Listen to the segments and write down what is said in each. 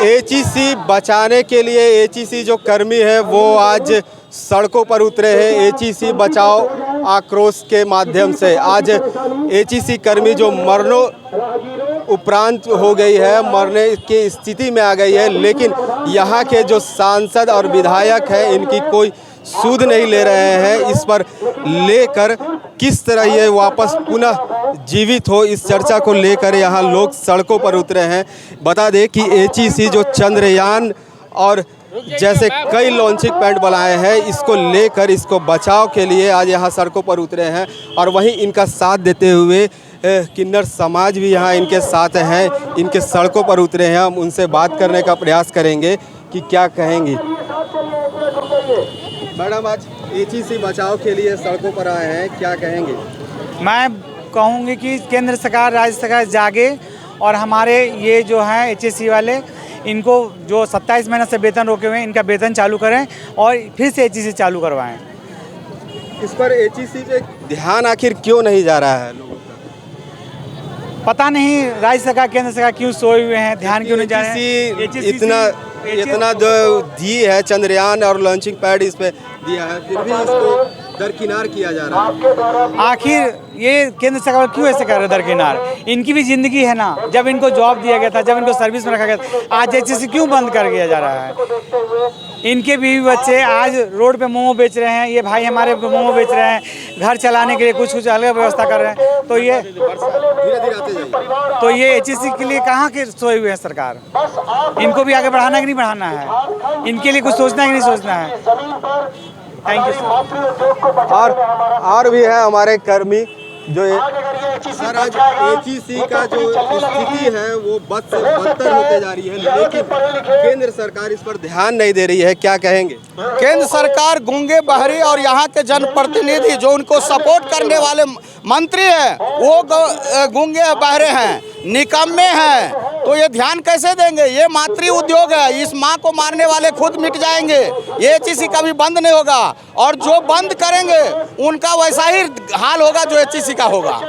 HEC बचाने के लिए एचईसी जो कर्मी है वो आज सड़कों पर उतरे हैं। एचईसी बचाओ आक्रोश के माध्यम से आज एचईसी कर्मी जो मरनो उपरांत हो गई है, मरने की स्थिति में आ गई है, लेकिन यहाँ के जो सांसद और विधायक हैं इनकी कोई सूद नहीं ले रहे हैं। इस पर लेकर किस तरह ये वापस पुनः जीवित हो, इस चर्चा को लेकर यहाँ लोग सड़कों पर उतरे हैं। बता दें कि एचईसी जो चंद्रयान और जैसे कई लॉन्चिंग पैड बनाए हैं, इसको लेकर इसको बचाव के लिए आज यहाँ सड़कों पर उतरे हैं। और वहीं इनका साथ देते हुए किन्नर समाज भी यहाँ इनके साथ हैं, इनके सड़कों पर उतरे हैं। हम उनसे बात करने का प्रयास करेंगे कि क्या कहेंगी। मैडम, आज एचईसी बचाव के लिए सड़कों पर आए हैं, क्या कहेंगे? मैं कहूँगी कि केंद्र सरकार, राज्य सरकार जागे और हमारे ये जो हैं एचईसी वाले, इनको जो 27 महीने से वेतन रोके हुए हैं, इनका वेतन चालू करें और फिर से एचईसी चालू करवाएं। इस पर एचईसी पे ध्यान आखिर क्यों नहीं जा रहा है लोगों का? पता नहीं राज्य सरकार, केंद्र सरकार क्यों सोए हुए हैं, ध्यान क्यों नहीं जा रहे हैं। इतना जो दी है चंद्रयान और लॉन्चिंग पैड इस पे दिया है, फिर भी इसको दरकिनार किया जा रहा है। आखिर ये केंद्र सरकार क्यों ऐसे कर रहे हैं दरकिनार? इनकी भी जिंदगी है ना। जब इनको जॉब दिया गया था, जब इनको सर्विस में रखा गया था, आज एचईसी क्यों बंद कर दिया जा रहा है? इनके बीवी बच्चे आज रोड पे मोमो बेच रहे हैं, ये भाई हमारे मोमो बेच रहे हैं, घर चलाने के लिए कुछ अलग व्यवस्था कर रहे हैं। तो ये धीरे-धीरे आते जाइए। तो ये एचईसी के लिए कहाँ के सोए हुए हैं सरकार? इनको भी आगे बढ़ाना कि नहीं बढ़ाना है? इनके लिए कुछ सोचना है कि नहीं सोचना है? Thank you sir. और भी है हमारे कर्मी जो सर, आज एचईसी का जो स्थिति है वो बद से बदतर होते जा रही है, लेकिन केंद्र सरकार इस पर ध्यान नहीं दे रही है, क्या कहेंगे? केंद्र सरकार गूंगे बहरे और यहाँ के जनप्रतिनिधि जो उनको सपोर्ट करने वाले मंत्री हैं वो गूंगे बहरे हैं, निकम्मे हैं। तो ये ध्यान कैसे देंगे? ये मातृ उद्योग है, इस माँ को मारने वाले खुद मिट जाएंगे। ये एचईसी कभी बंद नहीं होगा और जो बंद करेंगे उनका वैसा ही हाल होगा जो एचईसी का होगा।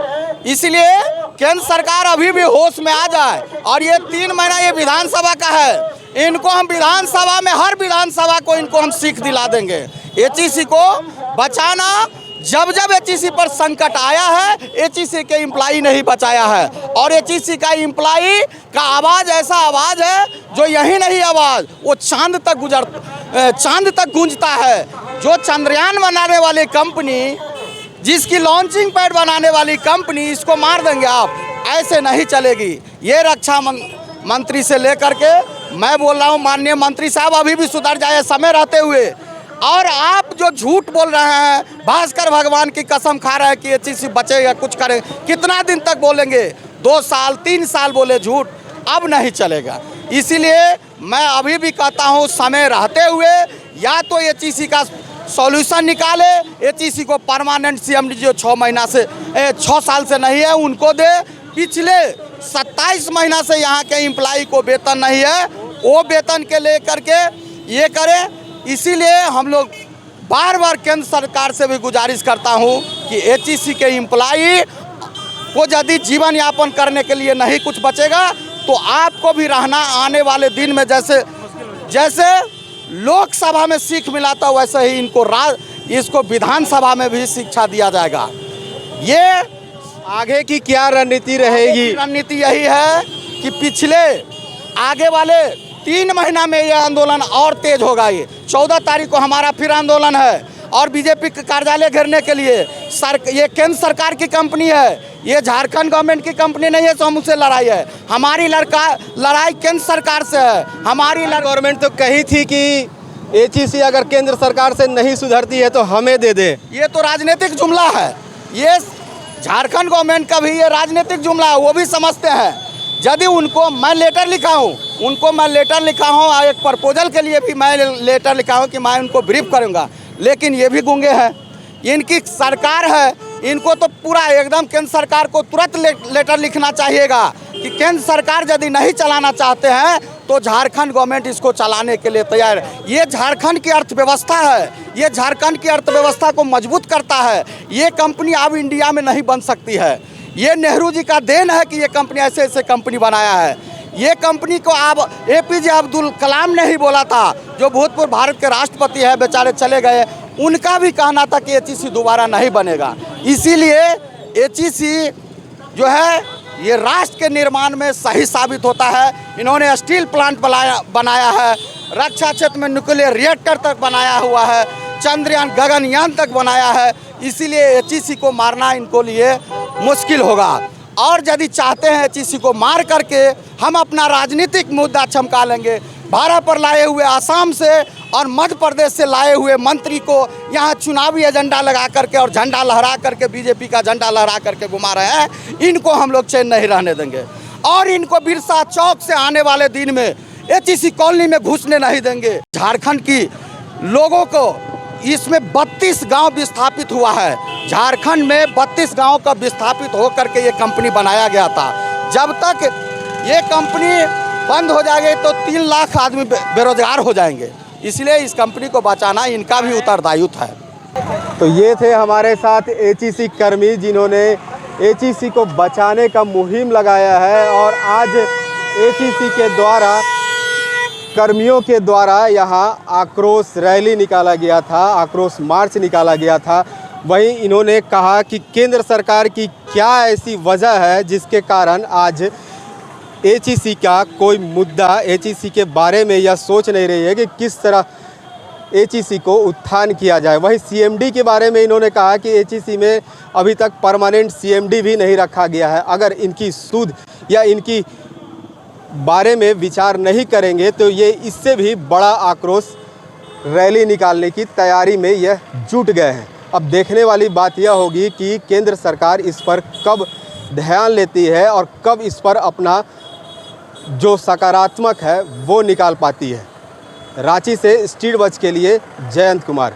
इसलिए केंद्र सरकार अभी भी होश में आ जाए। और ये 3 महीना ये विधानसभा का है, इनको हम विधानसभा में हर विधानसभा को इनको हम सीख दिला देंगे। एचईसी को बचाना, जब जब एचईसी पर संकट आया है, एचईसी के एम्प्लॉई नहीं बचाया है। और एचईसी का एम्प्लॉई का आवाज़ ऐसा आवाज़ है जो यही नहीं आवाज़ वो चांद तक गूंजता है। जो चंद्रयान बनाने वाली कंपनी, जिसकी लॉन्चिंग पैड बनाने वाली कंपनी, इसको मार देंगे आप, ऐसे नहीं चलेगी। ये रक्षा मंत्री से लेकर के मैं बोल रहा हूँ, माननीय मंत्री साहब अभी भी सुधर जाए समय रहते हुए। और आप जो झूठ बोल रहे हैं, भास्कर भगवान की कसम खा रहे हैं कि एचईसी बचेगा, कुछ करें, कितना दिन तक बोलेंगे? 2 साल 3 साल बोले झूठ, अब नहीं चलेगा। इसीलिए मैं अभी भी कहता हूँ, समय रहते हुए या तो एचईसी का सॉल्यूशन निकाले, एचईसी को परमानेंट सीएमडी जो 6 साल से नहीं है उनको दे। पिछले 27 महीना से यहाँ के एम्प्लॉई को वेतन नहीं है, वो वेतन के लेकर के ये करें। इसीलिए हम लोग बार बार केंद्र सरकार से भी गुजारिश करता हूँ कि एचईसी के एम्प्लॉई को यदि जीवन यापन करने के लिए नहीं कुछ बचेगा तो आपको भी रहना आने वाले दिन में जैसे लोकसभा में सीख मिला था, वैसे ही इसको विधानसभा में भी शिक्षा दिया जाएगा। ये आगे की क्या रणनीति रहेगी? रणनीति यही है कि पिछले आगे वाले 3 महीना में ये आंदोलन और तेज होगा। ये 14 तारीख को हमारा फिर आंदोलन है और बीजेपी का कार्यालय घेरने के लिए। ये केंद्र सरकार की कंपनी है, ये झारखंड गवर्नमेंट की कंपनी नहीं है, तो हम उससे लड़ाई है। हमारी लड़ाई केंद्र सरकार से है। हमारी गवर्नमेंट तो कही थी कि एचईसी अगर केंद्र सरकार से नहीं सुधरती है तो हमें दे दे। ये तो राजनीतिक जुमला है। ये झारखंड गवर्नमेंट का भी ये राजनीतिक जुमला है, वो भी समझते हैं। यदि उनको मैं लेटर लिखा हूँ, एक प्रपोजल के लिए भी मैं लेटर लिखा हूँ कि मैं उनको ब्रीफ करूँगा, लेकिन ये भी गूंगे हैं। इनकी सरकार है, इनको तो पूरा एकदम केंद्र सरकार को तुरंत लेटर लिखना चाहिएगा कि केंद्र सरकार यदि नहीं चलाना चाहते हैं तो झारखंड गवर्नमेंट इसको चलाने के लिए तैयार है। ये झारखंड की अर्थव्यवस्था है, ये झारखंड की अर्थव्यवस्था को मजबूत करता है। ये कंपनी अब इंडिया में नहीं बन सकती है। ये नेहरू जी का देन है कि ये कंपनी ऐसे कंपनी बनाया है। ये कंपनी को आप APJ अब्दुल कलाम ने ही बोला था, जो भूतपूर्व भारत के राष्ट्रपति है, बेचारे चले गए, उनका भी कहना था कि HEC दोबारा नहीं बनेगा। इसीलिए HEC जो है ये राष्ट्र के निर्माण में सही साबित होता है। इन्होंने स्टील प्लांट बनाया है, रक्षा क्षेत्र में न्यूक्लियर रिएक्टर तक बनाया हुआ है, चंद्रयान गगनयान तक बनाया है। इसीलिए HEC को मारना इनको लिए मुश्किल होगा। और यदि चाहते हैं HEC को मार करके हम अपना राजनीतिक मुद्दा चमका लेंगे, भाड़ा पर लाए हुए आसाम से और मध्य प्रदेश से लाए हुए मंत्री को यहाँ चुनावी एजेंडा लगा करके और झंडा लहरा करके BJP का झंडा लहरा करके घुमा रहे हैं, इनको हम लोग चैन नहीं रहने देंगे। और इनको बिरसा चौक से आने वाले दिन में HEC कॉलोनी में घुसने नहीं देंगे। झारखंड की लोगों को इसमें 32 गांव विस्थापित हुआ है। झारखंड में 32 गांव का विस्थापित होकर के ये कंपनी बनाया गया था। जब तक ये कंपनी बंद हो जाएगी तो 3 लाख आदमी बेरोजगार हो जाएंगे। इसलिए इस कंपनी को बचाना इनका भी उत्तरदायित्व है। तो ये थे हमारे साथ HEC कर्मी जिन्होंने HEC को बचाने का मुहिम लगाया है। और आज HEC के द्वारा, कर्मियों के द्वारा यहाँ आक्रोश रैली निकाला गया था, आक्रोश मार्च निकाला गया था। वहीं इन्होंने कहा कि केंद्र सरकार की क्या ऐसी वजह है जिसके कारण आज HEC का कोई मुद्दा, HEC के बारे में यह सोच नहीं रही है कि किस तरह HEC को उत्थान किया जाए। वहीं CMD के बारे में इन्होंने कहा कि HEC में अभी तक परमानेंट CMD भी नहीं रखा गया है। अगर इनकी सूद या इनकी बारे में विचार नहीं करेंगे तो ये इससे भी बड़ा आक्रोश रैली निकालने की तैयारी में यह जुट गए हैं। अब देखने वाली बात यह होगी कि केंद्र सरकार इस पर कब ध्यान लेती है और कब इस पर अपना जो सकारात्मक है वो निकाल पाती है। रांची से स्टील वॉच के लिए जयंत कुमार।